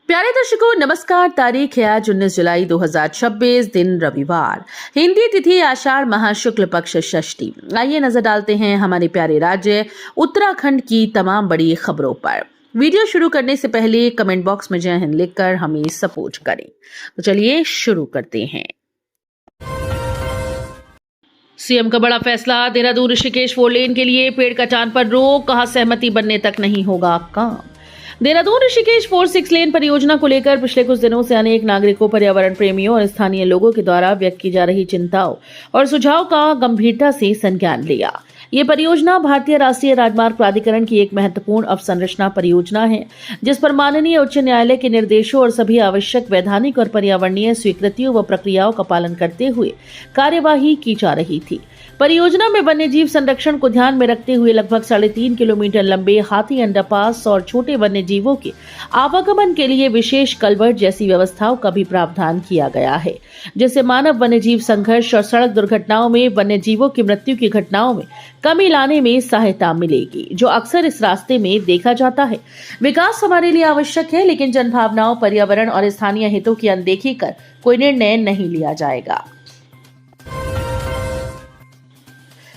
प्यारे दर्शकों नमस्कार। तारीख है आज 19 जुलाई 2026, दिन रविवार, हिंदी तिथि आषाढ़ माह शुक्ल पक्ष षष्ठी। आइए नजर डालते हैं हमारे प्यारे राज्य उत्तराखंड की तमाम बड़ी खबरों पर। वीडियो शुरू करने से पहले कमेंट बॉक्स में जय हिंद लिखकर हमें सपोर्ट करें। तो चलिए शुरू करते हैं। सीएम का बड़ा फैसला, देहरादून ऋषिकेश 4 लेन के लिए पेड़ कटान पर रोक, कहा सहमति बनने तक नहीं होगा काम। देहरादून ऋषिकेश 4-6 लेन परियोजना को लेकर पिछले कुछ दिनों से अनेक नागरिकों, पर्यावरण प्रेमियों और स्थानीय लोगों के द्वारा व्यक्त की जा रही चिंताओं और सुझाव का गंभीरता से संज्ञान लिया। ये परियोजना भारतीय राष्ट्रीय राजमार्ग प्राधिकरण की एक महत्वपूर्ण अवसंरचना परियोजना है, जिस पर माननीय उच्च न्यायालय के निर्देशों और सभी आवश्यक वैधानिक और पर्यावरणीय स्वीकृतियों व प्रक्रियाओं का पालन करते हुए कार्यवाही की जा रही थी। परियोजना में वन्यजीव संरक्षण को ध्यान में रखते हुए लगभग 3.5 किलोमीटर लंबे हाथी अंडरपास और छोटे वन्यजीवों के आवागमन के लिए विशेष कलवर्ट जैसी व्यवस्थाओं का भी प्रावधान किया गया है, जिससे मानव वन्यजीव संघर्ष और सड़क दुर्घटनाओं में वन्यजीवों की मृत्यु की घटनाओं में कमी लाने में सहायता मिलेगी, जो अक्सर इस रास्ते में देखा जाता है। विकास हमारे लिए आवश्यक है, लेकिन जनभावनाओं, पर्यावरण और स्थानीय हितों की अनदेखी कर कोई निर्णय नहीं लिया जाएगा।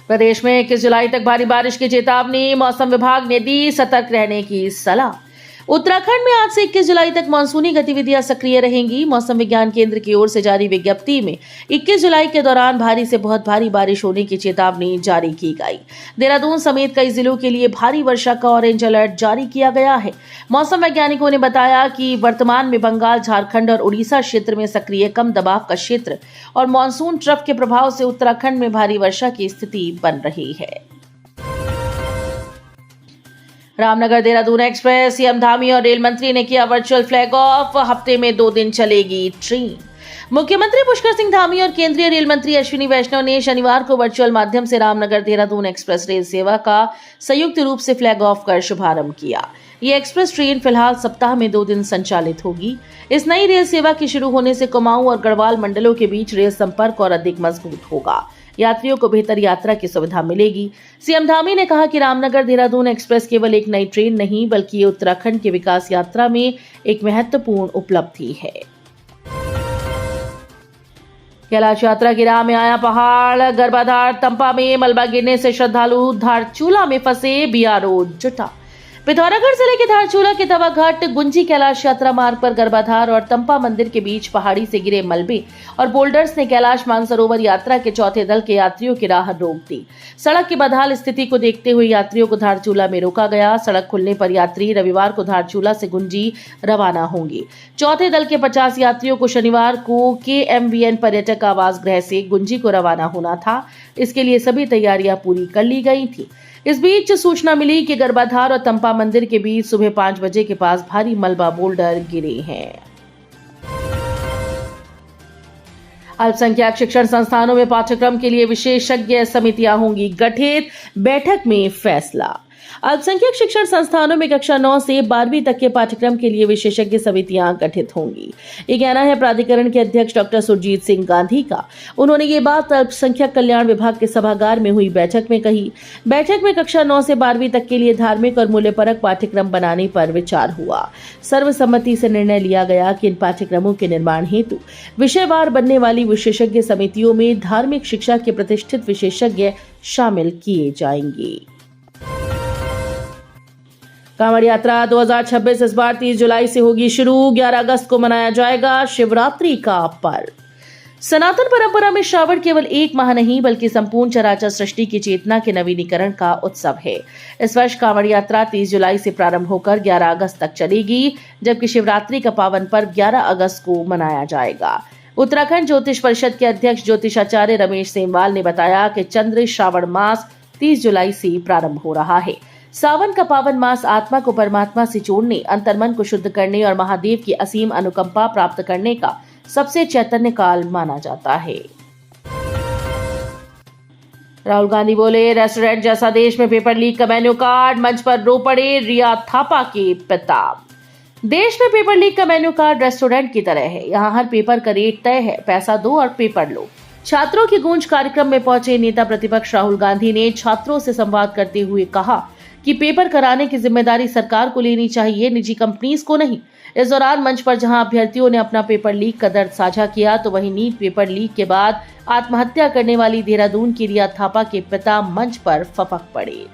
प्रदेश में 21 जुलाई तक भारी बारिश की चेतावनी, मौसम विभाग ने दी सतर्क रहने की सलाह। उत्तराखंड में आज से 21 जुलाई तक मानसूनी गतिविधियां सक्रिय रहेंगी। मौसम विज्ञान केंद्र की ओर से जारी विज्ञप्ति में 21 जुलाई के दौरान भारी से बहुत भारी बारिश होने की चेतावनी जारी की गई। देहरादून समेत कई जिलों के लिए भारी वर्षा का ऑरेंज अलर्ट जारी किया गया है। मौसम वैज्ञानिकों ने बताया कि वर्तमान में बंगाल, झारखंड और उड़ीसा क्षेत्र में सक्रिय कम दबाव का क्षेत्र और मानसून ट्रफ के प्रभाव से उत्तराखंड में भारी वर्षा की स्थिति बन रही है। रामनगर देहरादून एक्सप्रेस, सीएम धामी और रेल मंत्री ने किया वर्चुअल फ्लैग ऑफ। हफ्ते में 2 दिन चलेगी ट्रेन। मुख्यमंत्री पुष्कर सिंह धामी और केंद्रीय रेल मंत्री अश्विनी वैष्णव ने शनिवार को वर्चुअल माध्यम से रामनगर देहरादून एक्सप्रेस रेल सेवा का संयुक्त रूप से फ्लैग ऑफ कर शुभारंभ किया। ये एक्सप्रेस ट्रेन फिलहाल सप्ताह में 2 दिन संचालित होगी। इस नई रेल सेवा के शुरू होने से कुमाऊं और गढ़वाल मंडलों के बीच रेल संपर्क और अधिक मजबूत होगा। यात्रियों को बेहतर यात्रा की सुविधा मिलेगी। सीएम धामी ने कहा कि रामनगर देहरादून एक्सप्रेस केवल एक नई ट्रेन नहीं, बल्कि ये उत्तराखंड की विकास यात्रा में एक महत्वपूर्ण उपलब्धि है। कैलाश यात्रा की राह में आया पहाड़, गर्भाधार तंपा में मलबा गिरने से श्रद्धालु धारचूला में फंसे, बीआरओ जुटा। पिथौरागढ़ जिले के धारचूला के तवा घाट गुंजी कैलाश यात्रा मार्ग पर गर्भाधार और तंपा मंदिर के बीच पहाड़ी से गिरे मलबे और बोल्डर्स ने कैलाश मानसरोवर यात्रा के चौथे दल के यात्रियों की राह रोक दी। सड़क की बदहाल स्थिति को देखते हुए यात्रियों को धारचूला में रोका गया। सड़क खुलने पर यात्री रविवार को धारचूला से गुंजी रवाना होंगे। चौथे दल के 50 यात्रियों को शनिवार को KMVN पर्यटक आवास गृह से गुंजी को रवाना होना था। इसके लिए सभी तैयारियां पूरी कर ली गई थी। इस बीच सूचना मिली कि गर्भाधार और तंपा मंदिर के बीच सुबह 5 बजे के पास भारी मलबा बोल्डर गिरे हैं। अल्पसंख्यक शिक्षण संस्थानों में पाठ्यक्रम के लिए विशेषज्ञ समितियां होंगी गठित, बैठक में फैसला। अल्पसंख्यक शिक्षण संस्थानों में कक्षा 9 से 12वीं तक के पाठ्यक्रम के लिए विशेषज्ञ समितियां गठित होंगी। ये कहना है प्राधिकरण के अध्यक्ष डॉक्टर सुरजीत सिंह गांधी का। उन्होंने ये बात अल्पसंख्यक कल्याण विभाग के सभागार में हुई बैठक में कही। बैठक में कक्षा 9 से 12वीं तक के लिए धार्मिक और मूल्यपरक पाठ्यक्रम बनाने पर विचार हुआ। सर्वसम्मति से निर्णय लिया गया कि इन पाठ्यक्रमों के निर्माण हेतु विषयवार बनने वाली विशेषज्ञ समितियों में धार्मिक शिक्षा के प्रतिष्ठित विशेषज्ञ शामिल किए जाएंगे। कांवड़ यात्रा 2026 इस बार 30 जुलाई से होगी शुरू। 11 अगस्त को मनाया जाएगा शिवरात्रि का पर्व। सनातन परंपरा में श्रावण केवल 1 माह नहीं, बल्कि संपूर्ण चराचर सृष्टि की चेतना के नवीनीकरण का उत्सव है। इस वर्ष कांवड़ यात्रा 30 जुलाई से प्रारंभ होकर 11 अगस्त तक चलेगी, जबकि शिवरात्रि का पावन पर्व 11 अगस्त को मनाया जाएगा। उत्तराखंड ज्योतिष परिषद के अध्यक्ष ज्योतिषाचार्य रमेश सेमवाल ने बताया कि चंद्र श्रावण मास 30 जुलाई से प्रारंभ हो रहा है। सावन का पावन मास आत्मा को परमात्मा से जोड़ने, अंतर्मन को शुद्ध करने और महादेव की असीम अनुकंपा प्राप्त करने का सबसे चैतन्य काल माना जाता है। राहुल गांधी बोले, रेस्टोरेंट जैसा देश में पेपर लीक का मेन्यू कार्ड, मंच पर रो पड़े रिया थापा के पिता। देश में पेपर लीक का मेन्यू कार्ड रेस्टोरेंट की तरह है। यहाँ हर पेपर का रेट तय है, पैसा दो और पेपर लो। छात्रों की गूंज कार्यक्रम में पहुंचे नेता प्रतिपक्ष राहुल गांधी ने छात्रों से संवाद करते हुए कहा कि पेपर कराने की जिम्मेदारी सरकार को लेनी चाहिए, निजी कंपनीज को नहीं। इस दौरान मंच पर जहां अभ्यर्थियों ने अपना पेपर लीक का दर्द साझा किया, तो वहीं नीट पेपर लीक के बाद आत्महत्या करने वाली देहरादून की रिया थापा के पिता मंच पर फपक पड़े।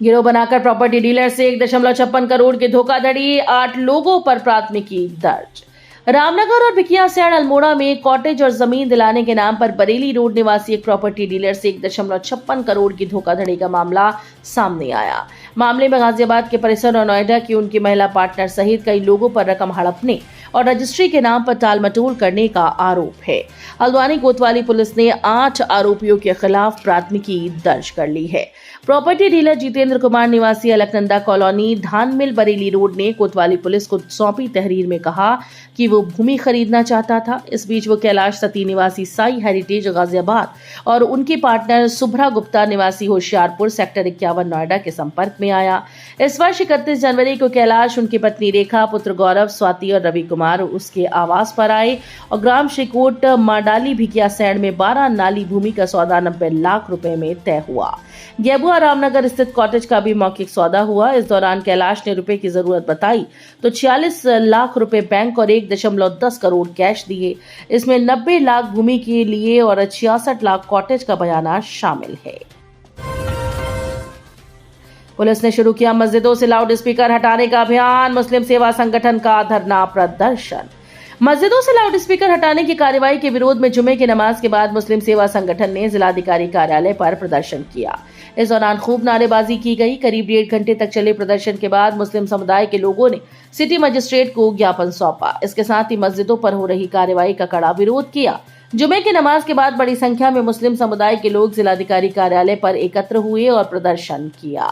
गिरोह बनाकर प्रॉपर्टी डीलर से 1.56 करोड़ की धोखाधड़ी, 8 लोगों पर प्राथमिकी दर्ज। रामनगर और भिकियासैंण अल्मोड़ा में कॉटेज और जमीन दिलाने के नाम पर बरेली रोड निवासी एक प्रॉपर्टी डीलर से 1.56 करोड़ की धोखाधड़ी का मामला सामने आया। मामले में गाजियाबाद के परिसर और नोएडा की उनकी महिला पार्टनर सहित कई लोगों पर रकम हड़पने और रजिस्ट्री के नाम पर टालमटोल करने का आरोप है। हल्द्वानी कोतवाली पुलिस ने 8 आरोपियों के खिलाफ प्राथमिकी दर्ज कर ली है। प्रॉपर्टी डीलर जितेंद्र कुमार निवासी अलकनंदा कॉलोनी धान मिल बरेली रोड ने कोतवाली पुलिस को सौंपी तहरीर में कहा कि वो भूमि खरीदना चाहता था। इस बीच वो कैलाश सती निवासी साई हेरिटेज गाजियाबाद और उनकी पार्टनर सुभ्रा गुप्ता निवासी होशियारपुर सेक्टर 51 नोएडा के संपर्क में आया। इस वर्ष 31 जनवरी को कैलाश उनकी पत्नी रेखा, पुत्र गौरव, स्वाति और रवि कुमार उसके आवास पर आए और ग्राम श्रीकोट माडाली भिकियासैंण में 12 नाली भूमि का सौदा 90 लाख रुपए में तय हुआ। गेबुआ रामनगर स्थित कॉटेज का भी मौखिक सौदा हुआ। इस दौरान कैलाश ने रुपए की जरूरत बताई तो 46 लाख रुपए बैंक और 1.10 करोड़ कैश दिए। इसमें 90 लाख भूमि के लिए और 66 लाख कॉटेज का बयाना शामिल है। पुलिस ने शुरू किया मस्जिदों से लाउड स्पीकर हटाने का अभियान, मुस्लिम सेवा संगठन का धरना प्रदर्शन। मस्जिदों से लाउड स्पीकर हटाने की कार्रवाई के विरोध में जुमे की नमाज के बाद मुस्लिम सेवा संगठन ने जिलाधिकारी कार्यालय पर प्रदर्शन किया। इस दौरान खूब नारेबाजी की गई। करीब 1.5 घंटे तक चले प्रदर्शन के बाद मुस्लिम समुदाय के लोगों ने सिटी मजिस्ट्रेट को ज्ञापन सौंपा। इसके साथ ही मस्जिदों पर हो रही कार्रवाई का कड़ा विरोध किया। जुमे की नमाज के बाद बड़ी संख्या में मुस्लिम समुदाय के लोग जिलाधिकारी कार्यालय पर एकत्र हुए और प्रदर्शन किया।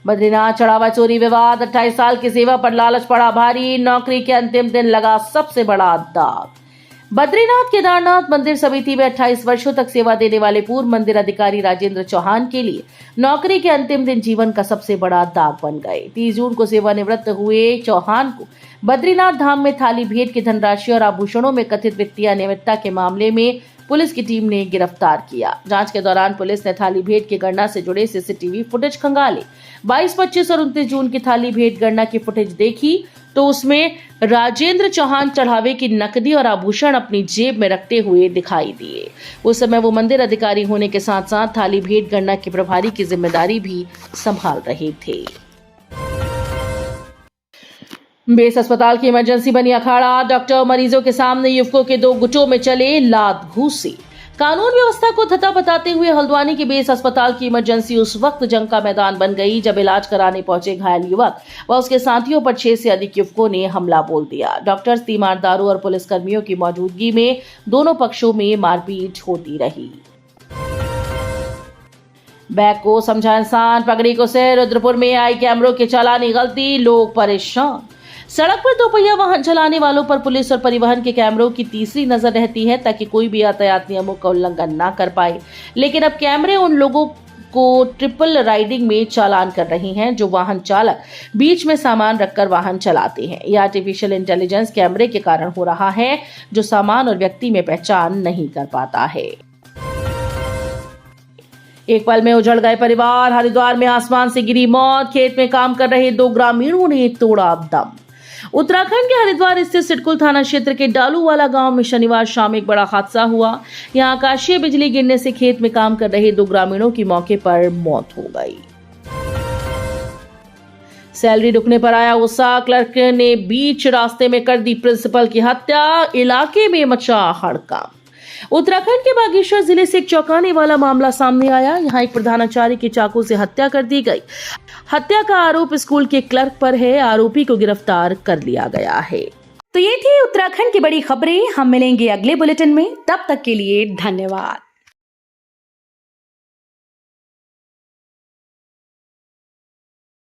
बद्रीनाथ चढ़ावा चोरी विवाद, 28 साल की सेवा पर लालच पड़ा भारी, नौकरी के अंतिम दिन लगा सबसे बड़ा दाग। बद्रीनाथ केदारनाथ मंदिर समिति में 28 वर्षों तक सेवा देने वाले पूर्व मंदिर अधिकारी राजेंद्र चौहान के लिए नौकरी के अंतिम दिन जीवन का सबसे बड़ा दाग बन गए। 30 जून को सेवानिवृत्त हुए चौहान को बद्रीनाथ धाम में थाली भेंट की धनराशि और आभूषणों में कथित वित्तीय अनियमितता के मामले में पुलिस की टीम ने गिरफ्तार किया। जांच के दौरान पुलिस ने थाली भेंट की गणना से जुड़े सीसीटीवी फुटेज खंगाले। 22, 25 और 29 जून की थाली भेंट गणना की फुटेज देखी तो उसमें राजेंद्र चौहान चढ़ावे की नकदी और आभूषण अपनी जेब में रखते हुए दिखाई दिए। उस समय वो मंदिर अधिकारी होने के साथ साथ थाली भेंट गणना के प्रभारी की जिम्मेदारी भी संभाल रहे थे। बेस अस्पताल की इमरजेंसी बनी अखाड़ा, डॉक्टर मरीजों के सामने युवकों के 2 गुटों में चले लात घूसी। कानून व्यवस्था को धत्ता बताते हुए हल्द्वानी के बेस अस्पताल की इमरजेंसी उस वक्त जंग का मैदान बन गई जब इलाज कराने पहुंचे घायल युवक व उसके साथियों पर 6 से अधिक युवकों ने हमला बोल दिया। डॉक्टर्स, तीमारदारों और पुलिसकर्मियों की मौजूदगी में दोनों पक्षों में मारपीट होती रही। बैग को समझा इंसान, पगड़ी को सिर। रुद्रपुर में आई कैमरों के चालानी गलती, लोग परेशान। सड़क पर 2 पहिया वाहन चलाने वालों पर पुलिस और परिवहन के कैमरों की तीसरी नजर रहती है ताकि कोई भी यातायात नियमों का उल्लंघन ना कर पाए। लेकिन अब कैमरे उन लोगों को ट्रिपल राइडिंग में चालान कर रही हैं जो वाहन चालक बीच में सामान रखकर वाहन चलाते हैं। यह आर्टिफिशियल इंटेलिजेंस कैमरे के कारण हो रहा है जो सामान और व्यक्ति में पहचान नहीं कर पाता है। एक पल में उजड़ गए परिवार, हरिद्वार में आसमान से गिरी मौत, खेत में काम कर रहे 2 ग्रामीणों ने तोड़ा दम। उत्तराखंड के हरिद्वार स्थित सिडकुल थाना क्षेत्र के डालूवाला गांव में शनिवार शाम एक बड़ा हादसा हुआ। यहां आकाशीय बिजली गिरने से खेत में काम कर रहे 2 ग्रामीणों की मौके पर मौत हो गई। सैलरी रुकने पर आया गुस्सा, क्लर्क ने बीच रास्ते में कर दी प्रिंसिपल की हत्या, इलाके में मचा हड़कंप। उत्तराखंड के बागेश्वर जिले से एक चौंकाने वाला मामला सामने आया। यहाँ एक प्रधानाचार्य की चाकू से हत्या कर दी गई। हत्या का आरोप स्कूल के क्लर्क पर है। आरोपी को गिरफ्तार कर लिया गया है। तो ये थी उत्तराखंड की बड़ी खबरें। हम मिलेंगे अगले बुलेटिन में, तब तक के लिए धन्यवाद।